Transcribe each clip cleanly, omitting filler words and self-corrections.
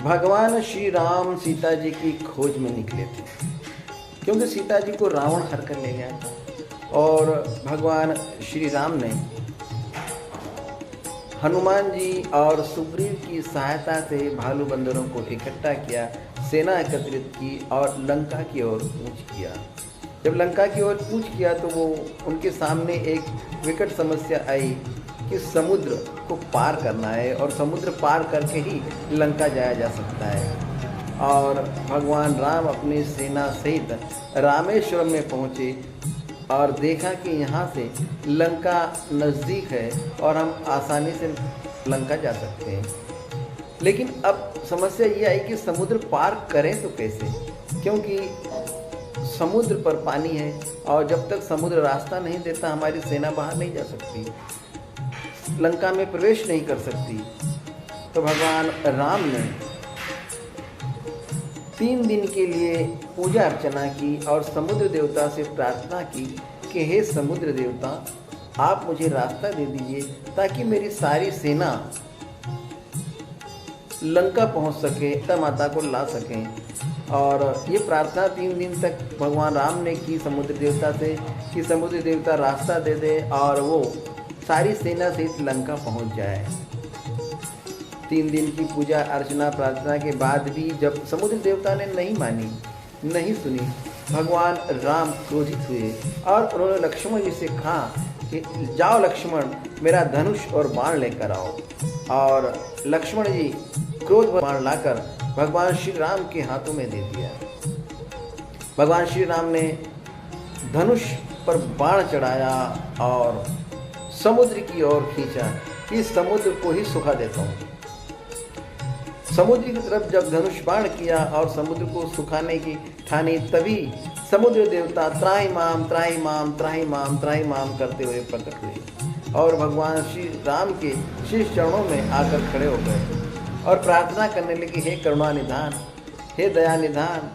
भगवान श्री राम सीता जी की खोज में निकले थे, क्योंकि सीता जी को रावण हर कर ले गया था। और भगवान श्री राम ने हनुमान जी और सुग्रीव की सहायता से भालू बंदरों को इकट्ठा किया, सेना एकत्रित की और लंका की ओर कूच किया। जब लंका की ओर कूच किया तो वो उनके सामने एक विकट समस्या आई कि समुद्र को पार करना है और समुद्र पार करके ही लंका जाया जा सकता है। और भगवान राम अपनी सेना सहित रामेश्वरम में पहुँचे और देखा कि यहाँ से लंका नज़दीक है और हम आसानी से लंका जा सकते हैं। लेकिन अब समस्या ये आई कि समुद्र पार करें तो कैसे, क्योंकि समुद्र पर पानी है और जब तक समुद्र रास्ता नहीं देता हमारी सेना बाहर नहीं जा सकती, लंका में प्रवेश नहीं कर सकती। तो भगवान राम ने 3 दिन के लिए पूजा अर्चना की और समुद्र देवता से प्रार्थना की कि हे समुद्र देवता, आप मुझे रास्ता दे दीजिए ताकि मेरी सारी सेना लंका पहुंच सके, सीता माता को ला सकें। और ये प्रार्थना 3 दिन तक भगवान राम ने की समुद्र देवता से कि समुद्र देवता रास्ता दे दे और वो सारी सेना सहित लंका पहुंच जाए। 3 दिन की पूजा अर्चना प्रार्थना के बाद भी जब समुद्र देवता ने नहीं मानी, नहीं सुनी, भगवान राम क्रोधित हुए और उन्होंने लक्ष्मण जी से कहा कि जाओ लक्ष्मण, मेरा धनुष और बाण लेकर आओ। और लक्ष्मण जी क्रोध बाण लाकर भगवान श्री राम के हाथों में दे दिया। भगवान श्री राम ने धनुष पर बाण चढ़ाया और समुद्र की ओर खींचा कि समुद्र को ही सुखा देता हूँ। समुद्र की तरफ जब धनुष बाण किया और समुद्र को सुखाने की ठानी, तभी समुद्र देवता त्राहिमाम त्राहिमाम त्राहिमाम त्राहिमाम करते हुए प्रकट हुए और भगवान श्री राम के शीश चरणों में आकर खड़े हो गए और प्रार्थना करने लगे, हे करुणा निधान, हे दया निधान,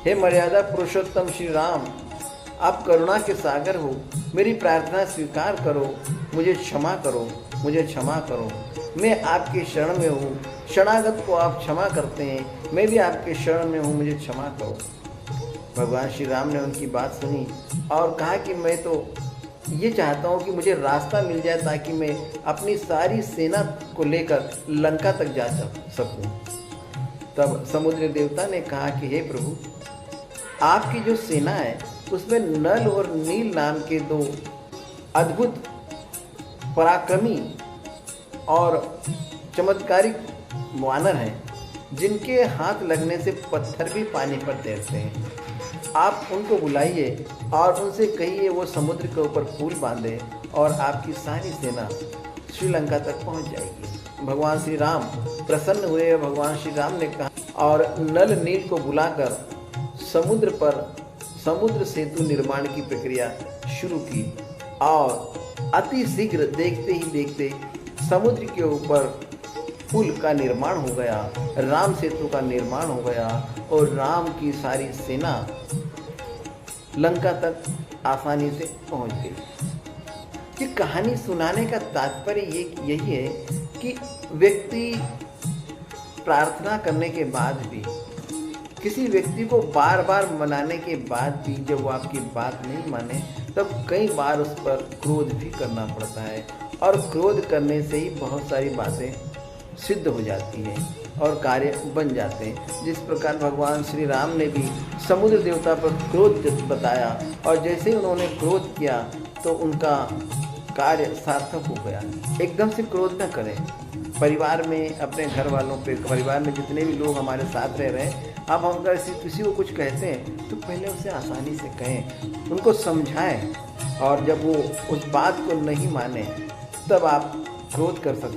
हे मर्यादा पुरुषोत्तम श्री राम, आप करुणा के सागर हो, मेरी प्रार्थना स्वीकार करो, मुझे क्षमा करो, मुझे क्षमा करो। मैं आपके शरण में हूँ, शरणागत को आप क्षमा करते हैं, मैं भी आपके शरण में हूँ, मुझे क्षमा करो। भगवान श्री राम ने उनकी बात सुनी और कहा कि मैं तो ये चाहता हूँ कि मुझे रास्ता मिल जाए ताकि मैं अपनी सारी सेना को लेकर लंका तक जा सकूँ। तब समुद्र देवता ने कहा कि हे प्रभु, आपकी जो सेना है उसमें नल और नील नाम के 2 अद्भुत पराक्रमी और चमत्कारिक वानर हैं, जिनके हाथ लगने से पत्थर भी पानी पर तैरते हैं। आप उनको बुलाइए और उनसे कहिए वो समुद्र के ऊपर पुल बांधे और आपकी सारी सेना श्रीलंका तक पहुंच जाएगी। भगवान श्री राम प्रसन्न हुए। भगवान श्री राम ने कहा और नल नील को बुलाकर समुद्र पर समुद्र सेतु निर्माण की प्रक्रिया शुरू की और अति शीघ्र देखते ही देखते समुद्र के ऊपर पुल का निर्माण हो गया, राम सेतु का निर्माण हो गया और राम की सारी सेना लंका तक आसानी से पहुंच गई। ये कहानी सुनाने का तात्पर्य यही है कि व्यक्ति प्रार्थना करने के बाद भी, किसी व्यक्ति को बार बार मनाने के बाद भी जब वो आपकी बात नहीं माने, तब कई बार उस पर क्रोध भी करना पड़ता है और क्रोध करने से ही बहुत सारी बातें सिद्ध हो जाती हैं और कार्य बन जाते हैं। जिस प्रकार भगवान श्री राम ने भी समुद्र देवता पर क्रोध बताया और जैसे ही उन्होंने क्रोध किया तो उनका कार्य सार्थक हो गया। एकदम से क्रोध न करें। परिवार में अपने घर वालों पे, परिवार में जितने भी लोग हमारे साथ रह रहे हैं, आप हम अगर किसी को कुछ कहते हैं तो पहले उसे आसानी से कहें, उनको समझाएं और जब वो उस बात को नहीं माने तब आप क्रोध कर सकते हैं।